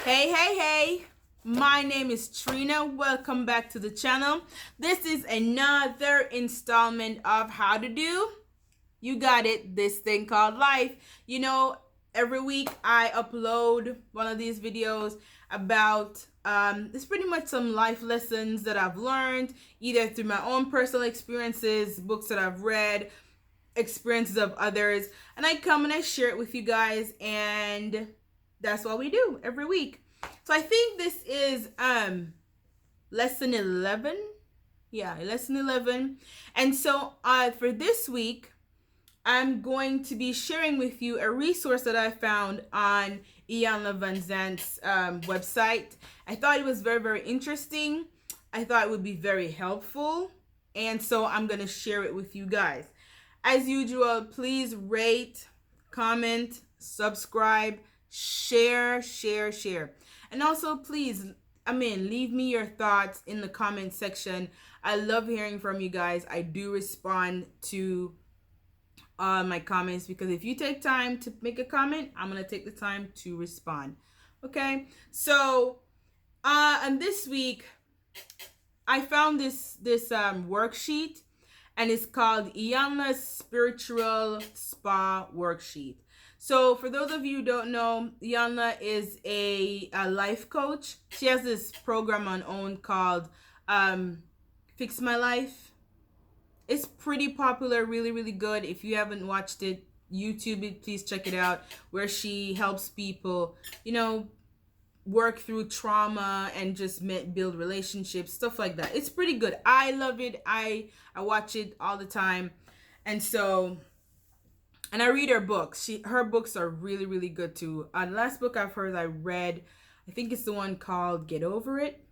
Hey, my name is Trina. Welcome back to the channel. This is another installment of how to do, you got it, this thing called life. Every week I upload one of these videos about it's pretty much some life lessons that I've learned either through my own personal experiences, books that I've read, experiences of others, and I come and I share it with you guys, and that's what we do every week. So I think this is lesson 11. Yeah, lesson 11. And so for this week, I'm going to be sharing with you a resource that I found on Iyanla Vanzant's website. I thought it was very, very interesting. I thought it would be very helpful. And so I'm going to share it with you guys. As usual, please rate, comment, subscribe, share. And also, please, leave me your thoughts in the comment section. I love hearing from you guys. I do respond to my comments because if you take time to make a comment, I'm going to take the time to respond. Okay? So, and this week, I found this worksheet, and it's called Iyanla's Spiritual Spa Worksheet. So for those of you who don't know, Iyanla is a life coach. She has this program on own called Fix My Life. It's pretty popular, really good. If you haven't watched it, YouTube it, please check it out, where she helps people, work through trauma and just build relationships, stuff like that. It's pretty good. I love it. I watch it all the time. And so, and I read her books. Her books are really good too. The last book I've heard I read, I think it's the one called Get Over It.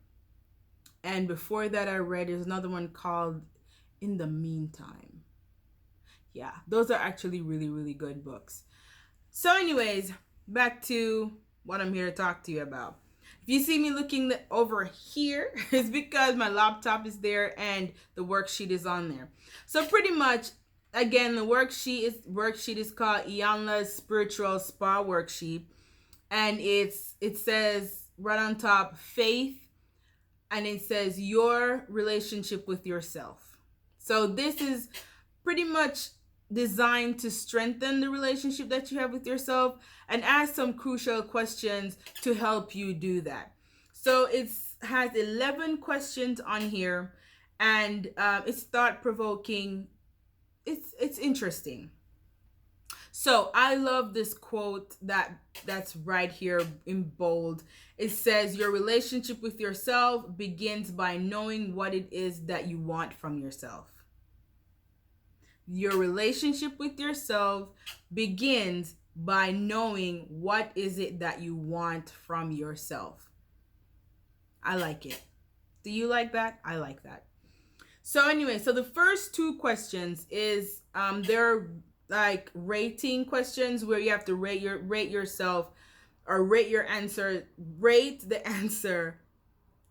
And before that I read, there's another one called In the Meantime. Yeah, those are actually really good books. So anyways, back to what I'm here to talk to you about. If you see me looking over here, it's because my laptop is there and the worksheet is on there. So pretty much, again, the worksheet is called Iyanla's Spiritual Spa Worksheet, and it says right on top, faith, and it says your relationship with yourself. So this is pretty much designed to strengthen the relationship that you have with yourself and ask some crucial questions to help you do that. So it has 11 questions on here, and it's thought-provoking. It's interesting. So I love this quote that's right here in bold. It says, your relationship with yourself begins by knowing what it is that you want from yourself. Your relationship with yourself begins by knowing what is it that you want from yourself. I like it. Do you like that? I like that. So anyway, so the first two questions is they're like rating questions where you have to rate yourself, or rate your answer, rate the answer,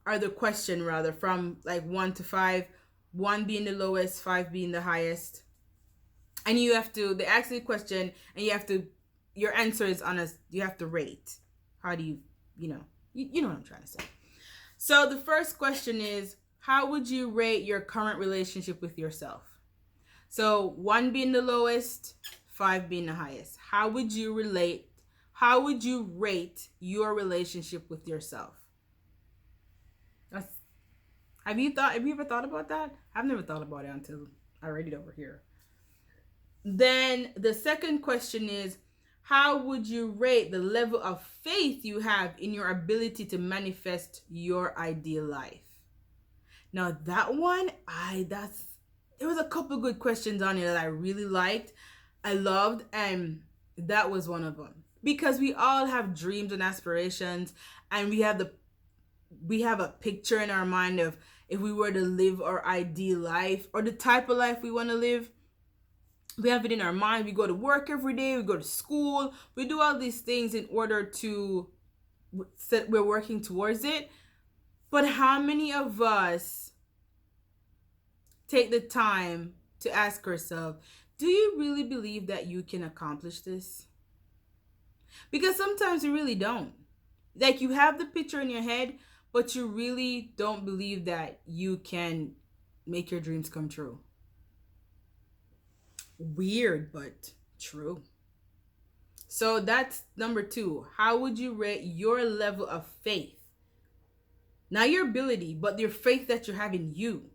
or the question rather, from like 1 to 5, 1 being the lowest, 5 being the highest. And they ask you a question, and your answer is you have to rate. How do you know what I'm trying to say. So the first question is, how would you rate your current relationship with yourself? So 1 being the lowest, 5 being the highest. How would you rate your relationship with yourself? Have you ever thought about that? I've never thought about it until I read it over here. Then the second question is, how would you rate the level of faith you have in your ability to manifest your ideal life? Now that one, there was a couple good questions on here that I really liked, I loved, and that was one of them. Because we all have dreams and aspirations, and we have a picture in our mind of if we were to live our ideal life, or the type of life we want to live. We have it in our mind. We go to work every day. We go to school. We do all these things in order to we're working towards it. But how many of us take the time to ask ourselves, do you really believe that you can accomplish this? Because sometimes we really don't. Like, you have the picture in your head, but you really don't believe that you can make your dreams come true. Weird, but true. So that's number 2. How would you rate your level of faith? Not your ability, but your faith that you have in you.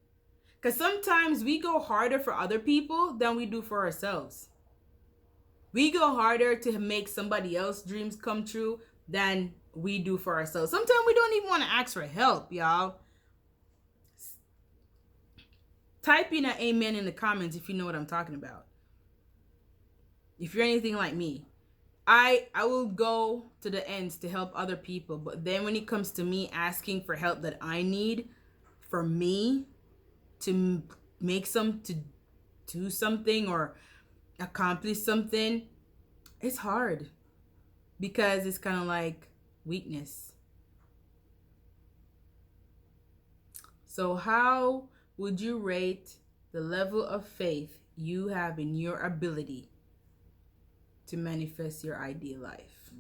Because sometimes we go harder for other people than we do for ourselves. We go harder to make somebody else's dreams come true than we do for ourselves. Sometimes we don't even want to ask for help, y'all. Type in an amen in the comments if you know what I'm talking about. If you're anything like me, I will go to the ends to help other people, but then when it comes to me asking for help that I need for me to to do something or accomplish something, it's hard because it's kind of like weakness. So how would you rate the level of faith you have in your ability to manifest your ideal life?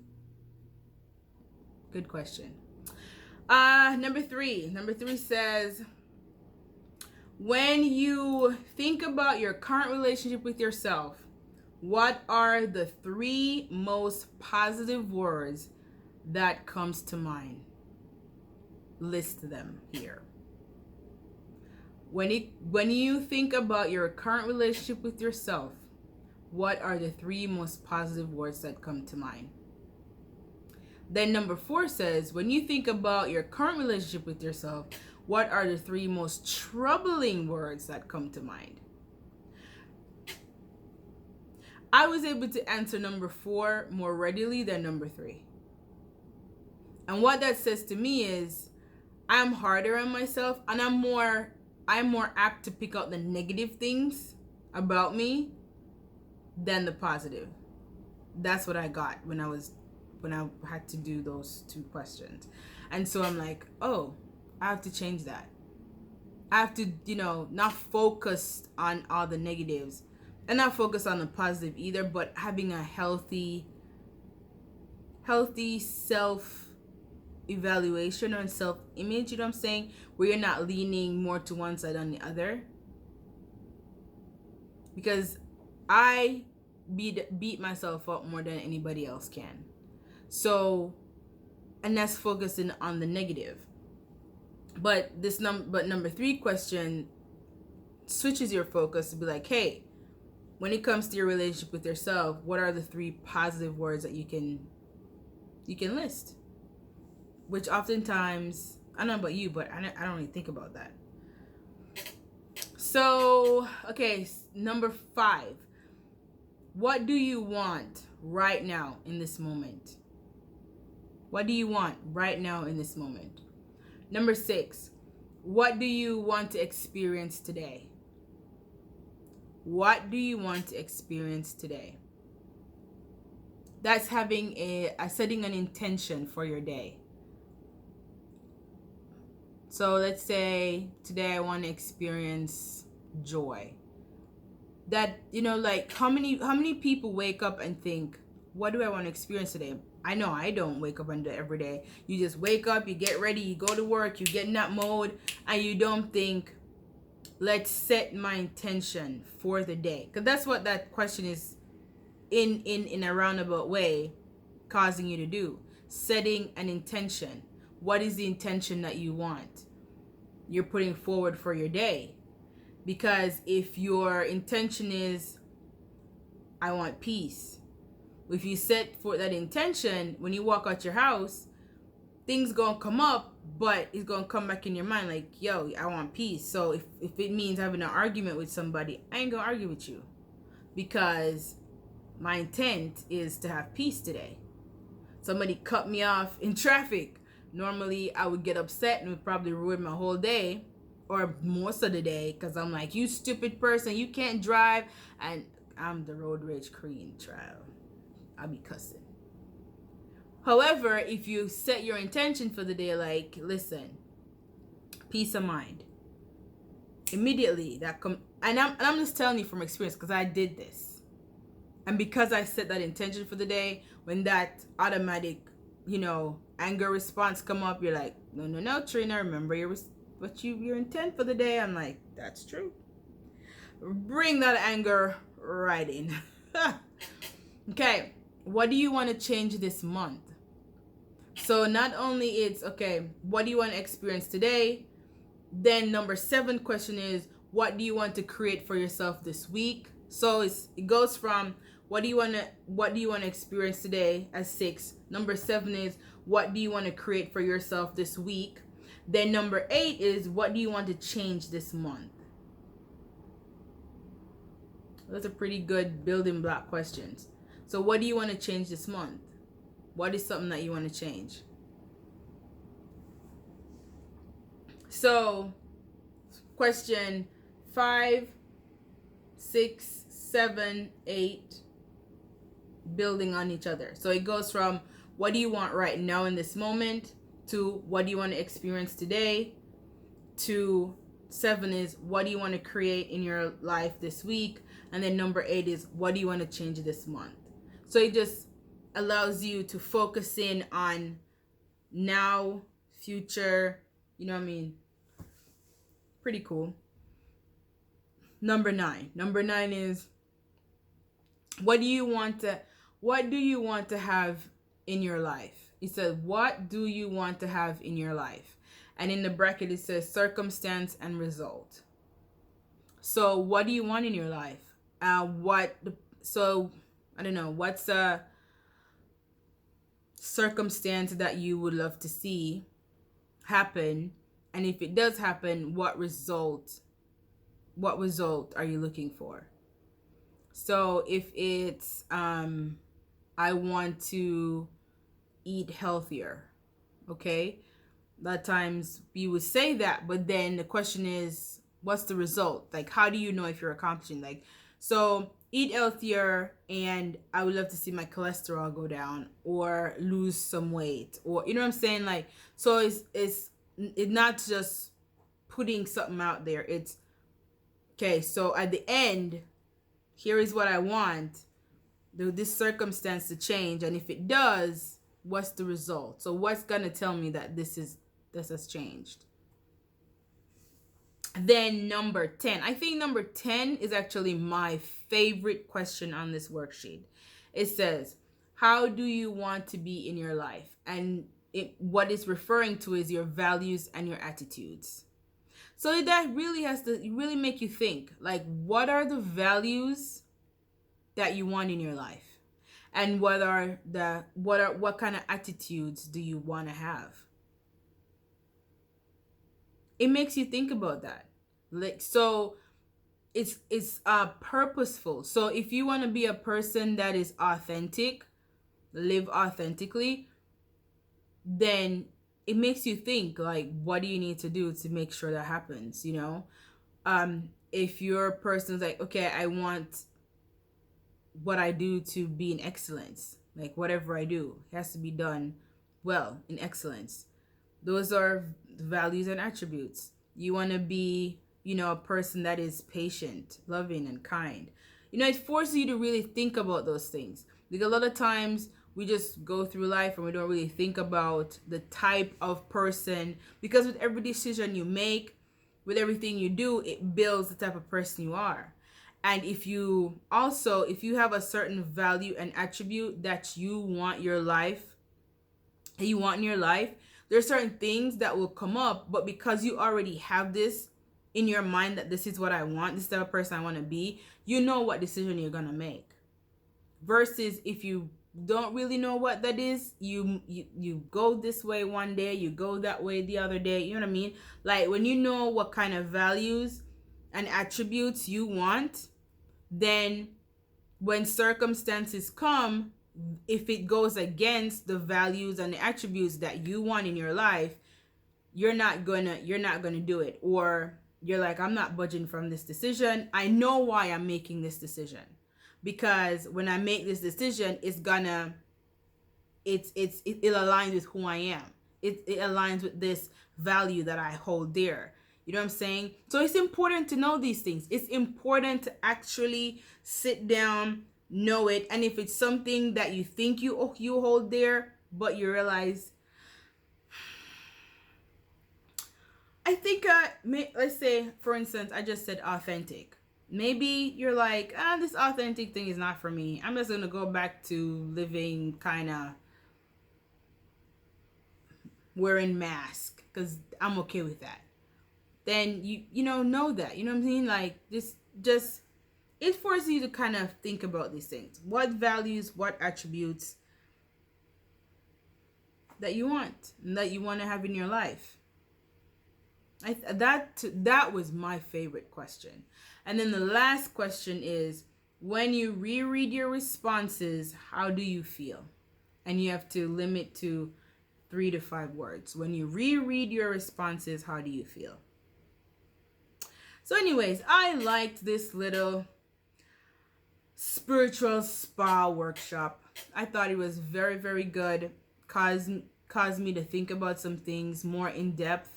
Good question. Number three says, when you think about your current relationship with yourself, what are the 3 most positive words that comes to mind? List them here. When you think about your current relationship with yourself, what are the 3 most positive words that come to mind? Then number 4 says, when you think about your current relationship with yourself, what are the 3 most troubling words that come to mind? I was able to answer number 4 more readily than number 3. And what that says to me is, I'm harder on myself, and I'm more apt to pick out the negative things about me than the positive. That's what I got when I had to do those 2 questions. And so I'm like, oh, I have to change that. I have to, not focus on all the negatives and not focus on the positive either, but having a healthy self evaluation or self image, you know what I'm saying, where you're not leaning more to one side than the other. Because I beat myself up more than anybody else can. So, and that's focusing on the negative. But number 3 question switches your focus to be like, hey, when it comes to your relationship with yourself, what are the 3 positive words that you can list? Which oftentimes, I don't know about you, but I don't really think about that. So, okay, number 5. What do you want right now in this moment? What do you want right now in this moment? Number 6. What do you want to experience today? What do you want to experience today? That's having setting an intention for your day. So let's say today I want to experience joy. That, like, how many people wake up and think, what do I want to experience today? I know I don't wake up and do it every day. You just wake up, you get ready, you go to work, you get in that mode, and you don't think, let's set my intention for the day. Because that's what that question is in a roundabout way causing you to do. Setting an intention. What is the intention that you want? You're putting forward for your day. Because if your intention is, I want peace, if you set for that intention, when you walk out your house, things gonna come up, but it's gonna come back in your mind like, yo, I want peace. So if it means having an argument with somebody, I ain't gonna argue with you, because my intent is to have peace today. Somebody cut me off in traffic. Normally I would get upset and it would probably ruin my whole day, or most of the day, because I'm like, you stupid person, you can't drive. And I'm the road rage queen, trial. I'll be cussing. However, if you set your intention for the day, like, listen, peace of mind, immediately that come. And I'm just telling you from experience, because I did this. And because I set that intention for the day, when that automatic, anger response come up, you're like, no, no, no, Trina, remember your intent for the day. I'm like, that's true. Bring that anger right in. Okay, what do you want to change this month? So not only it's okay, what do you want to experience today? Then number 7 question is, what do you want to create for yourself this week? So it goes from what do you want to experience today as 6. Number 7 is, what do you want to create for yourself this week? Then number 8 is, what do you want to change this month? Those are pretty good building block questions. So what do you want to change this month? What is something that you want to change? So question 5, 6, 7, 8, building on each other. So it goes from what do you want right now in this moment to what do you want to experience today to 7 is what do you want to create in your life this week, and then number 8 is what do you want to change this month. So it just allows you to focus in on now, future, you know what I mean? Pretty cool. Number 9 is what do you want to have in your life? It says, what do you want to have in your life? And in the bracket it says circumstance and result. So what do you want in your life? So I don't know, what's a circumstance that you would love to see happen? And if it does happen, what result are you looking for? So if it's I want to eat healthier, okay? A lot of times you would say that, but then the question is, what's the result? Like, how do you know if you're accomplishing? Like, so eat healthier, and I would love to see my cholesterol go down or lose some weight, or you know what I'm saying? Like, so it's not just putting something out there. It's okay. So at the end, here is what I want this circumstance to change, and if it does, what's the result? So what's gonna tell me that this has changed? Then number 10, I think number 10 is actually my favorite question on this worksheet. It says, how do you want to be in your life? And what it's referring to is your values and your attitudes. So that really has to really make you think, like, what are the values that you want in your life, and what kind of attitudes do you want to have? It makes you think about that. Like, so it's purposeful. So if you want to be a person that is authentic, live authentically, then it makes you think, like, what do you need to do to make sure that happens, you know? If your person's like, okay, I want what I do to be in excellence, like whatever I do has to be done well, in excellence. Those are values and attributes. You want to be, you know, a person that is patient, loving, and kind. You know, it forces you to really think about those things, because a lot of times we just go through life and we don't really think about the type of person, because with every decision you make, with everything you do, it builds the type of person you are. And if you have a certain value and attribute that you want in your life, there's certain things that will come up, but because you already have this in your mind that this is what I want, this is the type of person I want to be, you know what decision you're gonna make. Versus if you don't really know what that is, you go this way one day, you go that way the other day, you know what I mean? Like, when you know what kind of values and attributes you want, then when circumstances come, if it goes against the values and the attributes that you want in your life, you're not gonna do it. Or you're like, I'm not budging from this decision. I know why I'm making this decision, because when I make this decision, it aligns with who I am. It aligns with this value that I hold dear. You know what I'm saying? So it's important to know these things. It's important to actually sit down, know it. And if it's something that you think you hold dear, but you realize I think let's say for instance I just said authentic. Maybe you're like, this authentic thing is not for me. I'm just gonna go back to living kind of wearing mask because I'm okay with that. Then know that, you know what I'm saying? Like this just it forces you to kind of think about these things. What values, what attributes that you want and that you want to have in your life. That was my favorite question. And then the last question is, when you reread your responses, how do you feel? And you have to limit to 3 to 5 words. When you reread your responses, how do you feel? So anyways, I liked this little spiritual spa workshop. I thought it was very, very good. Caused me to think about some things more in depth.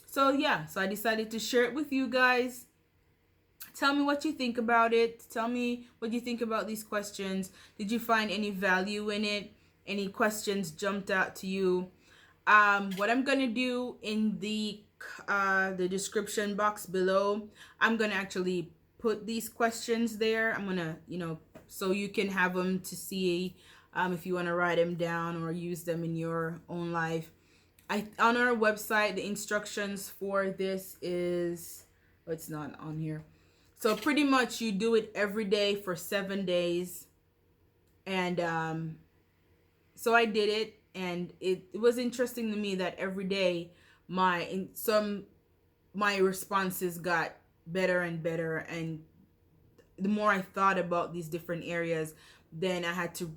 So yeah, so I decided to share it with you guys. Tell me what you think about it. Tell me what you think about these questions. Did you find any value in it? Any questions jumped out to you? What I'm gonna do in the description box below, I'm gonna actually put these questions there. I'm gonna, so you can have them to see if you want to write them down or use them in your own life. On our website, the instructions for this is, it's not on here. So pretty much you do it every day for 7 days. And so I did it, and it was interesting to me that every day my responses got better and better, and the more I thought about these different areas, then I had to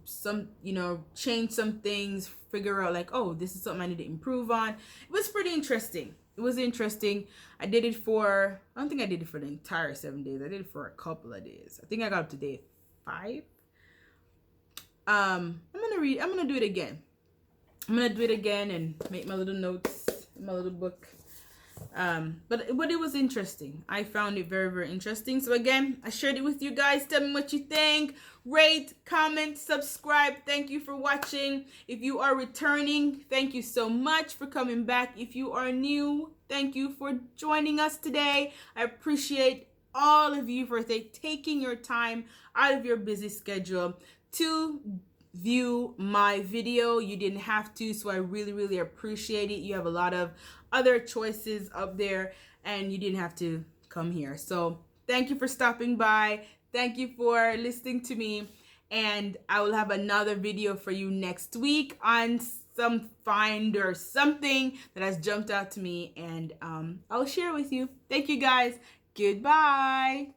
change some things, figure out like, oh, this is something I need to improve on. It was pretty interesting. It was interesting. I did it for, I don't think I did it for the entire 7 days. I did it for a couple of days. I think I got up to day 5. I'm gonna do it again. I'm gonna do it again and make my little notes in my little book. But it was interesting. I found it very, very interesting. So again, I shared it with you guys. Tell me what you think. Rate, comment, subscribe. Thank you for watching. If you are returning, thank you so much for coming back. If you are new, thank you for joining us today. I appreciate all of you for taking your time out of your busy schedule to view my video. You didn't have to, so I really, really appreciate it. You have a lot of other choices up there and you didn't have to come here. So thank you for stopping by. Thank you for listening to me, and I will have another video for you next week on some find or something that has jumped out to me, and I'll share with you. Thank you guys. Goodbye.